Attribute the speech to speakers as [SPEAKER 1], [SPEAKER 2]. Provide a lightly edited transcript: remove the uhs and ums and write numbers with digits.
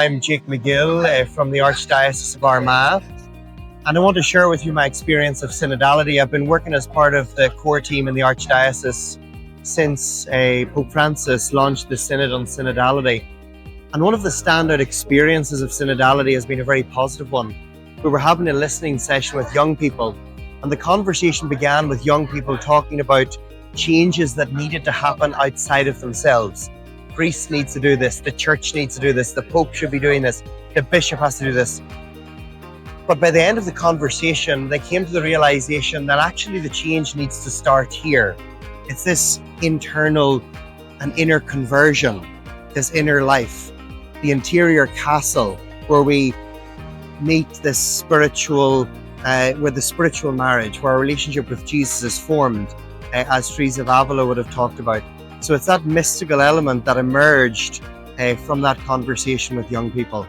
[SPEAKER 1] I'm Jake Magill from the Archdiocese of Armagh, and I want to share with you my experience of synodality. I've been working as part of the core team in the Archdiocese since Pope Francis launched the Synod on Synodality. And one of the standout experiences of synodality has been a very positive one. We were having a listening session with young people, and the conversation began with young people talking about changes that needed to happen outside of themselves. Priest needs to do this, the church needs to do this, the Pope should be doing this, the bishop has to do this. But by the end of the conversation, they came to the realization that actually the change needs to start here. It's this internal and inner conversion, this inner life, the interior castle where we meet this spiritual, where the spiritual marriage, where our relationship with Jesus is formed, as Teresa of Avila would have talked about. So it's that mystical element that emerged from that conversation with young people.